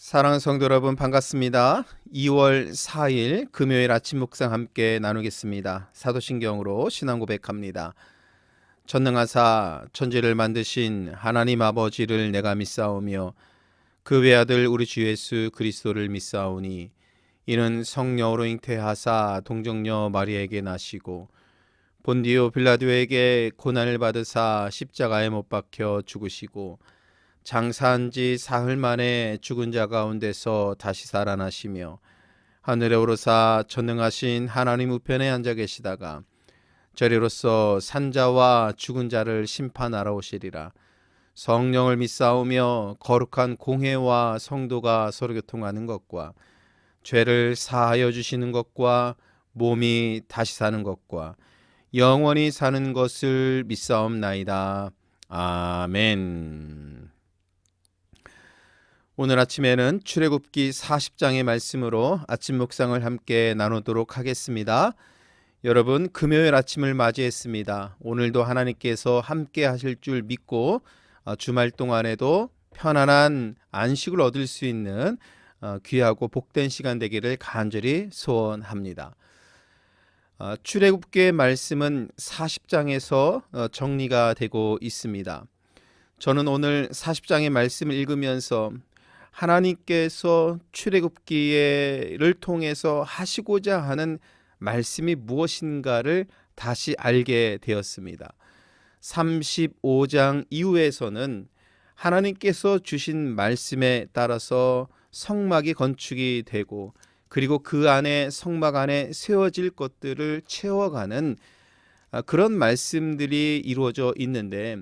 사랑하는 성도 여러분 반갑습니다. 2월 4일 금요일 아침 묵상 함께 나누겠습니다. 사도신경으로 신앙 고백합니다. 전능하사 천지를 만드신 하나님 아버지를 내가 믿사오며 그 외아들 우리 주 예수 그리스도를 믿사오니 이는 성령으로 잉태하사 동정녀 마리아에게 나시고 본디오 빌라도에게 고난을 받으사 십자가에 못 박혀 죽으시고 장사한 지 사흘 만에 죽은 자 가운데서 다시 살아나시며 하늘에 오르사 전능하신 하나님 우편에 앉아 계시다가 저리로서 산자와 죽은 자를 심판하러 오시리라. 성령을 믿사오며 거룩한 공회와 성도가 서로 교통하는 것과 죄를 사하여 주시는 것과 몸이 다시 사는 것과 영원히 사는 것을 믿사옵나이다. 아멘. 오늘 아침에는 출애굽기 40장의 말씀으로 아침 묵상을 함께 나누도록 하겠습니다. 여러분, 금요일 아침을 맞이했습니다. 오늘도 하나님께서 함께 하실 줄 믿고 주말 동안에도 편안한 안식을 얻을 수 있는 귀하고 복된 시간 되기를 간절히 소원합니다. 출애굽기의 말씀은 40장에서 정리가 되고 있습니다. 저는 오늘 40장의 말씀을 읽으면서 하나님께서 출애굽기를 통해서 하시고자 하는 말씀이 무엇인가를 다시 알게 되었습니다. 35장 이후에서는 하나님께서 주신 말씀에 따라서 성막이 건축이 되고 그리고 그 안에 성막 안에 세워질 것들을 채워가는 그런 말씀들이 이루어져 있는데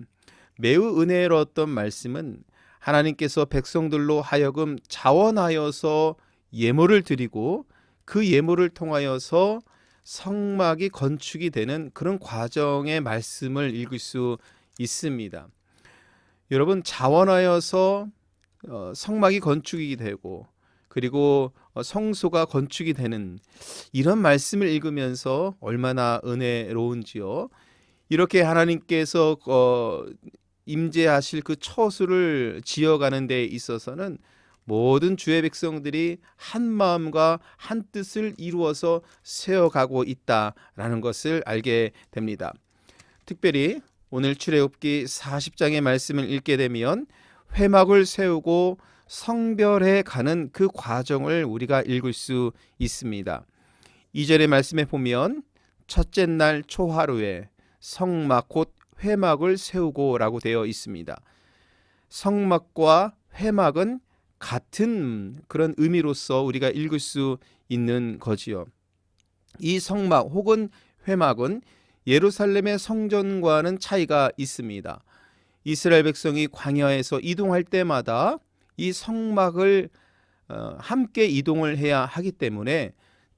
매우 은혜로웠던 말씀은 하나님께서 백성들로 하여금 자원하여서 예물을 드리고 그 예물을 통하여서 성막이 건축이 되는 그런 과정의 말씀을 읽을 수 있습니다. 여러분, 자원하여서 성막이 건축이 되고 그리고 성소가 건축이 되는 이런 말씀을 읽으면서 얼마나 은혜로운지요. 이렇게 하나님께서 임재하실 그 처소를 지어가는 데 있어서는 모든 주의 백성들이 한 마음과 한 뜻을 이루어서 세워가고 있다라는 것을 알게 됩니다. 특별히 오늘 출애굽기 40장의 말씀을 읽게 되면 회막을 세우고 성별해 가는 그 과정을 우리가 읽을 수 있습니다. 2절의 말씀에 보면 첫째 날 초하루에 성막 곧 회막을 세우고 라고 되어 있습니다. 성막과 회막은 같은 그런 의미로서 우리가 읽을 수 있는 거지요. 이 성막 혹은 회막은 예루살렘의 성전과는 차이가 있습니다. 이스라엘 백성이 광야에서 이동할 때마다 이 성막을 함께 이동을 해야 하기 때문에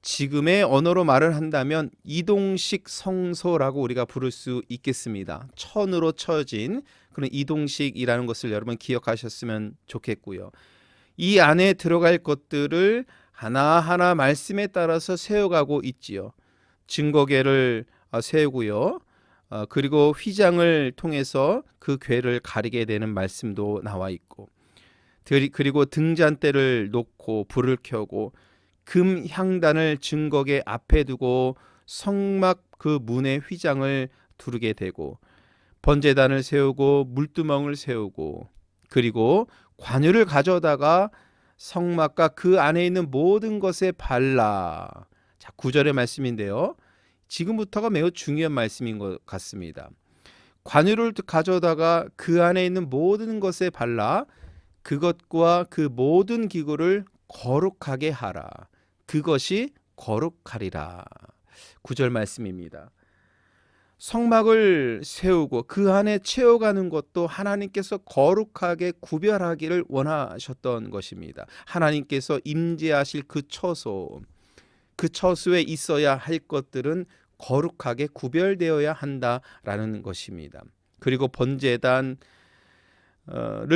지금의 언어로 말을 한다면 이동식 성소라고 우리가 부를 수 있겠습니다. 천으로 쳐진 그런 이동식이라는 것을 여러분 기억하셨으면 좋겠고요. 이 안에 들어갈 것들을 하나하나 말씀에 따라서 세워가고 있지요. 증거궤를 세우고요. 그리고 휘장을 통해서 그 궤를 가리게 되는 말씀도 나와 있고 그리고 등잔대를 놓고 불을 켜고 금 향단을 증거궤 앞에 두고 성막 그 문의 휘장을 두르게 되고 번제단을 세우고 물두멍을 세우고 그리고 관유를 가져다가 성막과 그 안에 있는 모든 것에 발라. 자, 9절의 말씀인데요. 지금부터가 매우 중요한 말씀인 것 같습니다. 관유를 가져다가 그 안에 있는 모든 것에 발라 그것과 그 모든 기구를 거룩하게 하라. 그것이 거룩하리라. 9절 말씀입니다. 성막을 세우고 그 안에 채워가는 것도 하나님께서 거룩하게 구별하기를 원하셨던 것입니다. 하나님께서 임재하실 그 처소, 그 처소에 있어야 할 것들은 거룩하게 구별되어야 한다라는 것입니다. 그리고 번제단을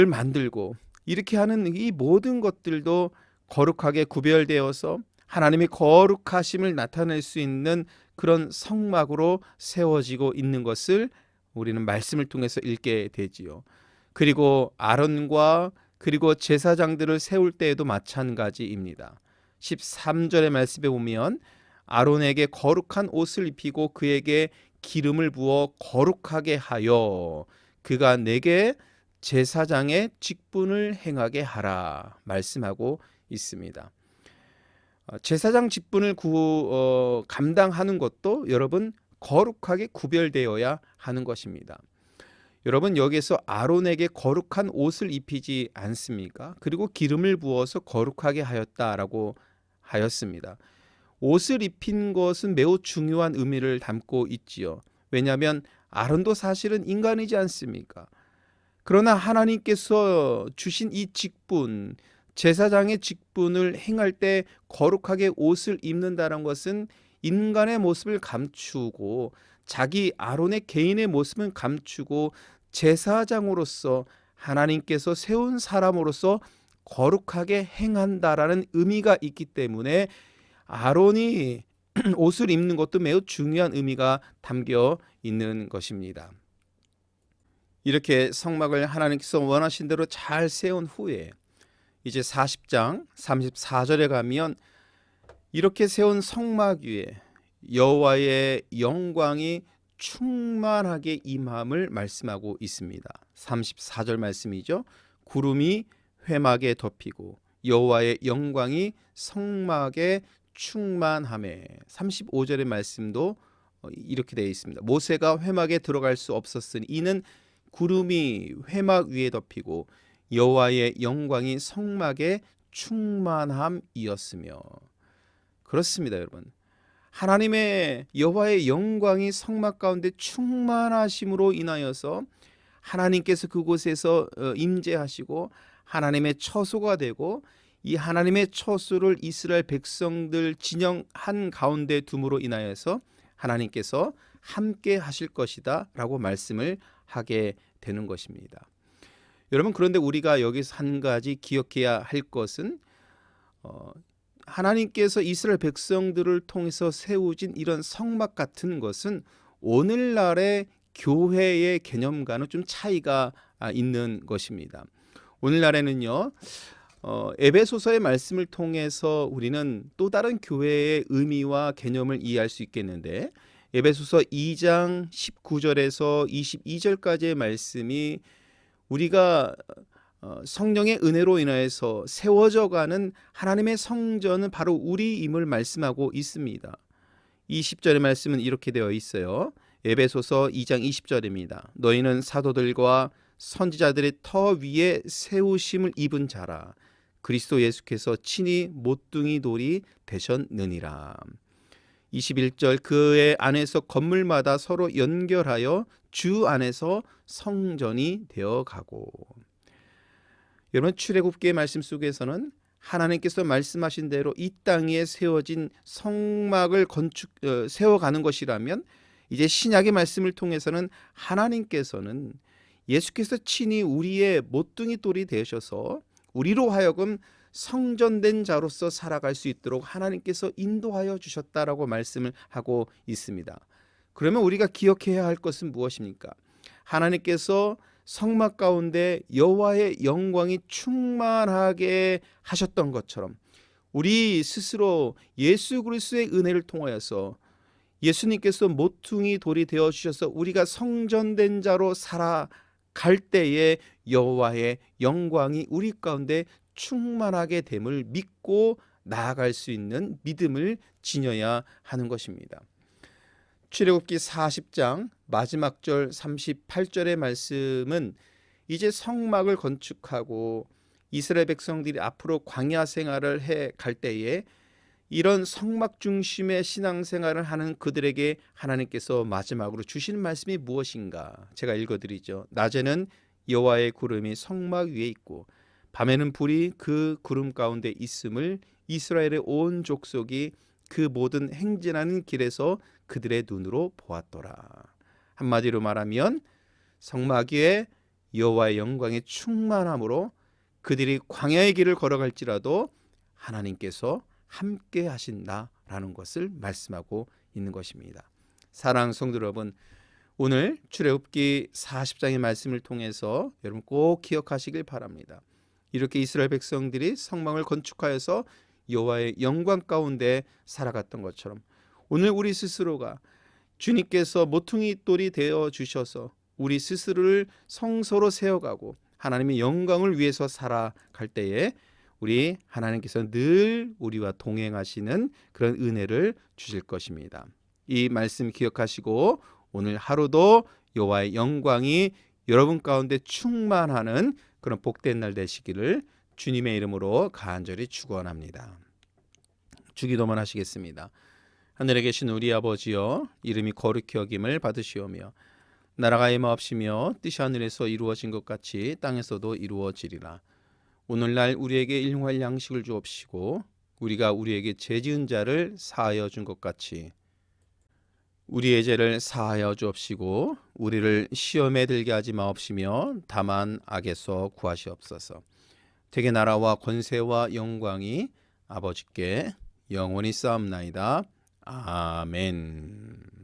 만들고 이렇게 하는 이 모든 것들도 거룩하게 구별되어서 하나님의 거룩하심을 나타낼 수 있는 그런 성막으로 세워지고 있는 것을 우리는 말씀을 통해서 읽게 되지요. 그리고 아론과 그리고 제사장들을 세울 때에도 마찬가지입니다. 13절의 말씀에 보면 아론에게 거룩한 옷을 입히고 그에게 기름을 부어 거룩하게 하여 그가 내게 제사장의 직분을 행하게 하라 말씀하고 있습니다. 제사장 직분을 감당하는 것도 여러분 거룩하게 구별되어야 하는 것입니다. 여러분 여기서 아론에게 거룩한 옷을 입히지 않습니까? 그리고 기름을 부어서 거룩하게 하였다라고 하였습니다. 옷을 입힌 것은 매우 중요한 의미를 담고 있지요. 왜냐하면 아론도 사실은 인간이지 않습니까? 그러나 하나님께서 주신 이 직분, 제사장의 직분을 행할 때 거룩하게 옷을 입는다는 것은 인간의 모습을 감추고 자기 아론의 개인의 모습은 감추고 제사장으로서 하나님께서 세운 사람으로서 거룩하게 행한다라는 의미가 있기 때문에 아론이 옷을 입는 것도 매우 중요한 의미가 담겨 있는 것입니다. 이렇게 성막을 하나님께서 원하신 대로 잘 세운 후에 이제 40장 34절에 가면 이렇게 세운 성막 위에 여호와의 영광이 충만하게 임함을 말씀하고 있습니다. 34절 말씀이죠. 구름이 회막에 덮이고 여호와의 영광이 성막에 충만하매. 35절의 말씀도 이렇게 되어 있습니다. 모세가 회막에 들어갈 수 없었으니 이는 구름이 회막 위에 덮이고 여호와의 영광이 성막에 충만함이었으며. 그렇습니다, 여러분. 하나님의 여호와의 영광이 성막 가운데 충만하심으로 인하여서 하나님께서 그곳에서 임재하시고 하나님의 처소가 되고 이 하나님의 처소를 이스라엘 백성들 진영 한 가운데 둠으로 인하여서 하나님께서 함께 하실 것이다 라고 말씀을 하게 되는 것입니다. 여러분, 그런데 우리가 여기서 한 가지 기억해야 할 것은 하나님께서 이스라엘 백성들을 통해서 세우진 이런 성막 같은 것은 오늘날의 교회의 개념과는 좀 차이가 있는 것입니다. 오늘날에는요, 에베소서의 말씀을 통해서 우리는 또 다른 교회의 의미와 개념을 이해할 수 있겠는데, 에베소서 2장 19절에서 22절까지의 말씀이 우리가 성령의 은혜로 인하여서 세워져 가는 하나님의 성전은 바로 우리임을 말씀하고 있습니다. 20절의 말씀은 이렇게 되어 있어요. 에베소서 2장 20절입니다. 너희는 사도들과 선지자들의 터 위에 세우심을 입은 자라. 그리스도 예수께서 친히 모퉁이 돌이 되셨느니라. 21절 그의 안에서 건물마다 서로 연결하여 주 안에서 성전이 되어가고. 여러분, 출애굽기의 말씀 속에서는 하나님께서 말씀하신 대로 이 땅 위에 세워진 성막을 세워가는 것이라면, 이제 신약의 말씀을 통해서는 하나님께서는 예수께서 친히 우리의 모퉁이 돌이 되셔서 우리로 하여금 성전된 자로서 살아갈 수 있도록 하나님께서 인도하여 주셨다라고 말씀을 하고 있습니다. 그러면 우리가 기억해야 할 것은 무엇입니까? 하나님께서 성막 가운데 여호와의 영광이 충만하게 하셨던 것처럼 우리 스스로 예수 그리스도의 은혜를 통하여서 예수님께서 모퉁이 돌이 되어 주셔서 우리가 성전된 자로 살아갈 때에 여호와의 영광이 우리 가운데 충만하게 됨을 믿고 나아갈 수 있는 믿음을 지녀야 하는 것입니다. 출애굽기 40장 마지막 절 38절의 말씀은 이제 성막을 건축하고 이스라엘 백성들이 앞으로 광야 생활을 해 갈 때에 이런 성막 중심의 신앙생활을 하는 그들에게 하나님께서 마지막으로 주시는 말씀이 무엇인가? 제가 읽어드리죠. 낮에는 여호와의 구름이 성막 위에 있고 밤에는 불이 그 구름 가운데 있음을 이스라엘의 온 족속이 그 모든 행진하는 길에서 그들의 눈으로 보았더라. 한마디로 말하면 성막 위에 여호와의 영광이 충만함으로 그들이 광야의 길을 걸어갈지라도 하나님께서 함께 하신다라는 것을 말씀하고 있는 것입니다. 사랑하는 성도 여러분, 오늘 출애굽기 40장의 말씀을 통해서 여러분 꼭 기억하시길 바랍니다. 이렇게 이스라엘 백성들이 성막을 건축하여서 여호와의 영광 가운데 살아갔던 것처럼 오늘 우리 스스로가 주님께서 모퉁이 돌이 되어 주셔서 우리 스스로를 성소로 세워가고 하나님의 영광을 위해서 살아갈 때에 우리 하나님께서 늘 우리와 동행하시는 그런 은혜를 주실 것입니다. 이 말씀 기억하시고 오늘 하루도 여호와의 영광이 여러분 가운데 충만하는 그런 복된 날 되시기를 주님의 이름으로 간절히 축원합니다. 주기도만 하시겠습니다. 하늘에 계신 우리 아버지여, 이름이 거룩히 여김을 받으시오며 나라가 임하옵시며 뜻이 하늘에서 이루어진 것 같이 땅에서도 이루어지리라. 오늘날 우리에게 일용할 양식을 주옵시고 우리가 우리에게 죄 지은 자를 사하여 준 것 같이 우리의 죄를 사하여 주옵시고 우리를 시험에 들게 하지 마옵시며 다만 악에서 구하시옵소서. 되게 나라와 권세와 영광이 아버지께 영원히 쌓옵나이다. 아멘.